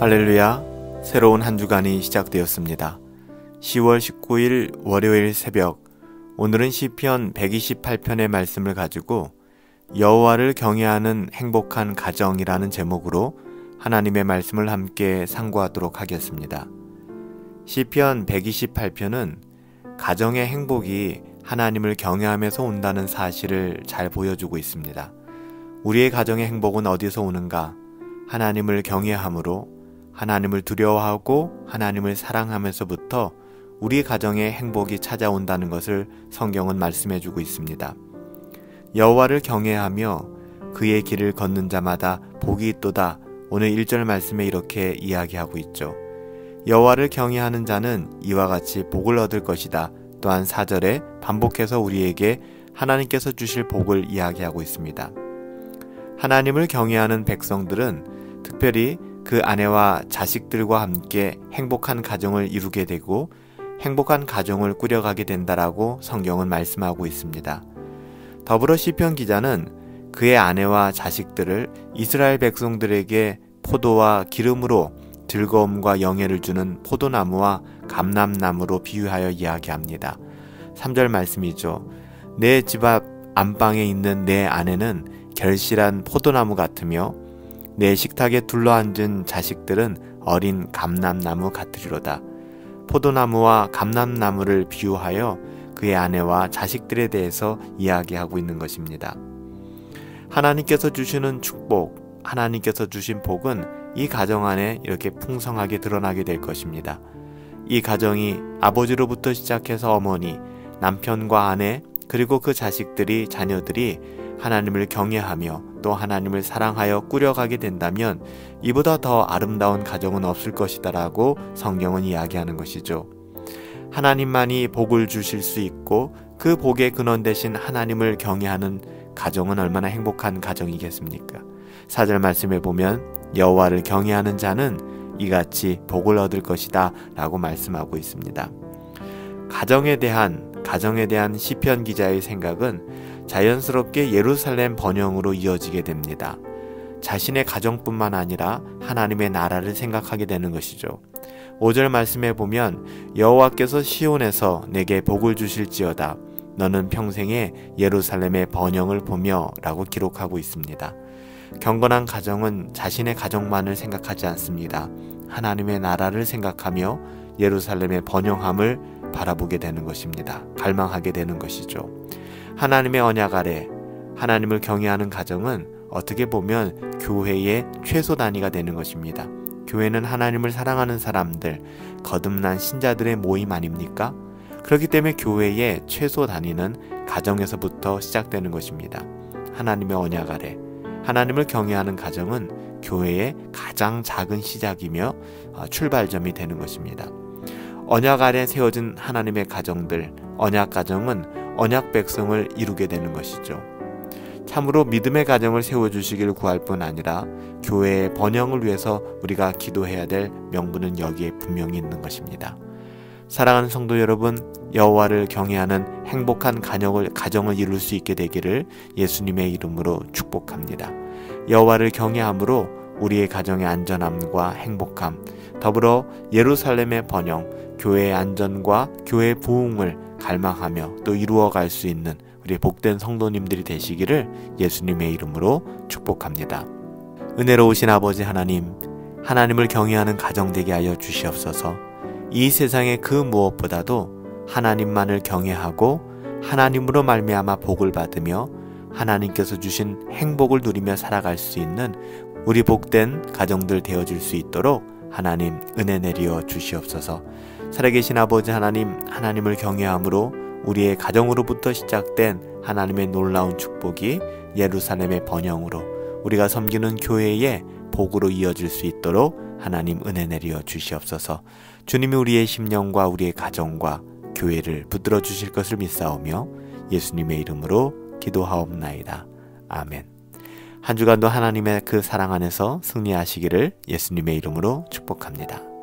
할렐루야, 새로운 한 주간이 시작되었습니다. 10월 19일 월요일 새벽, 오늘은 시편 128편의 말씀을 가지고 여호와를 경외하는 행복한 가정이라는 제목으로 하나님의 말씀을 함께 상고하도록 하겠습니다. 시편 128편은 가정의 행복이 하나님을 경외하면서 온다는 사실을 잘 보여주고 있습니다. 우리의 가정의 행복은 어디서 오는가? 하나님을 경외함으로, 하나님을 두려워하고 하나님을 사랑하면서부터 우리 가정의 행복이 찾아온다는 것을 성경은 말씀해주고 있습니다. 여호와를 경외하며 그의 길을 걷는 자마다 복이 있도다. 오늘 1절 말씀에 이렇게 이야기하고 있죠. 여호와를 경외하는 자는 이와 같이 복을 얻을 것이다. 또한 4절에 반복해서 우리에게 하나님께서 주실 복을 이야기하고 있습니다. 하나님을 경외하는 백성들은 특별히 그 아내와 자식들과 함께 행복한 가정을 이루게 되고 행복한 가정을 꾸려가게 된다라고 성경은 말씀하고 있습니다. 더불어 시편 기자는 그의 아내와 자식들을 이스라엘 백성들에게 포도와 기름으로 즐거움과 영예를 주는 포도나무와 감람나무로 비유하여 이야기합니다. 3절 말씀이죠. 내 집 앞 안방에 있는 내 아내는 결실한 포도나무 같으며 내 식탁에 둘러앉은 자식들은 어린 감람나무 같으리로다. 포도나무와 감람나무를 비유하여 그의 아내와 자식들에 대해서 이야기하고 있는 것입니다. 하나님께서 주시는 축복, 하나님께서 주신 복은 이 가정 안에 이렇게 풍성하게 드러나게 될 것입니다. 이 가정이 아버지로부터 시작해서 어머니, 남편과 아내, 그리고 그 자식들이, 자녀들이 하나님을 경외하며 또 하나님을 사랑하여 꾸려가게 된다면 이보다 더 아름다운 가정은 없을 것이다 라고 성경은 이야기하는 것이죠. 하나님만이 복을 주실 수 있고 그 복의 근원 되신 하나님을 경외하는 가정은 얼마나 행복한 가정이겠습니까? 4절 말씀에 보면 여호와를 경외하는 자는 이같이 복을 얻을 것이다 라고 말씀하고 있습니다. 가정에 대한 시편 기자의 생각은 자연스럽게 예루살렘 번영으로 이어지게 됩니다. 자신의 가정뿐만 아니라 하나님의 나라를 생각하게 되는 것이죠. 5절 말씀에 보면 여호와께서 시온에서 내게 복을 주실지어다. 너는 평생에 예루살렘의 번영을 보며 라고 기록하고 있습니다. 경건한 가정은 자신의 가정만을 생각하지 않습니다. 하나님의 나라를 생각하며 예루살렘의 번영함을 바라보게 되는 것입니다. 갈망하게 되는 것이죠. 하나님의 언약 아래 하나님을 경외하는 가정은 어떻게 보면 교회의 최소 단위가 되는 것입니다. 교회는 하나님을 사랑하는 사람들, 거듭난 신자들의 모임 아닙니까? 그렇기 때문에 교회의 최소 단위는 가정에서부터 시작되는 것입니다. 하나님의 언약 아래 하나님을 경외하는 가정은 교회의 가장 작은 시작이며 출발점이 되는 것입니다. 언약 아래 세워진 하나님의 가정들, 언약 가정은 언약 백성을 이루게 되는 것이죠. 참으로 믿음의 가정을 세워주시기를 구할 뿐 아니라 교회의 번영을 위해서 우리가 기도해야 될 명분은 여기에 분명히 있는 것입니다. 사랑하는 성도 여러분, 여호와를 경외하는 행복한 가정을 이룰 수 있게 되기를 예수님의 이름으로 축복합니다. 여호와를 경외함으로 우리의 가정의 안전함과 행복함, 더불어 예루살렘의 번영, 교회의 안전과 교회의 부흥을 갈망하며 또 이루어갈 수 있는 우리 복된 성도님들이 되시기를 예수님의 이름으로 축복합니다. 은혜로우신 아버지 하나님, 하나님을 경외하는 가정 되게 하여 주시옵소서. 이 세상의 그 무엇보다도 하나님만을 경외하고 하나님으로 말미암아 복을 받으며 하나님께서 주신 행복을 누리며 살아갈 수 있는 우리 복된 가정들 되어질 수 있도록 하나님 은혜 내리어 주시옵소서. 살아계신 아버지 하나님, 하나님을 경외함으로 우리의 가정으로부터 시작된 하나님의 놀라운 축복이 예루살렘의 번영으로 우리가 섬기는 교회의 복으로 이어질 수 있도록 하나님 은혜 내리어 주시옵소서. 주님이 우리의 심령과 우리의 가정과 교회를 붙들어 주실 것을 믿사오며 예수님의 이름으로 기도하옵나이다. 아멘. 한 주간도 하나님의 그 사랑 안에서 승리하시기를 예수님의 이름으로 축복합니다.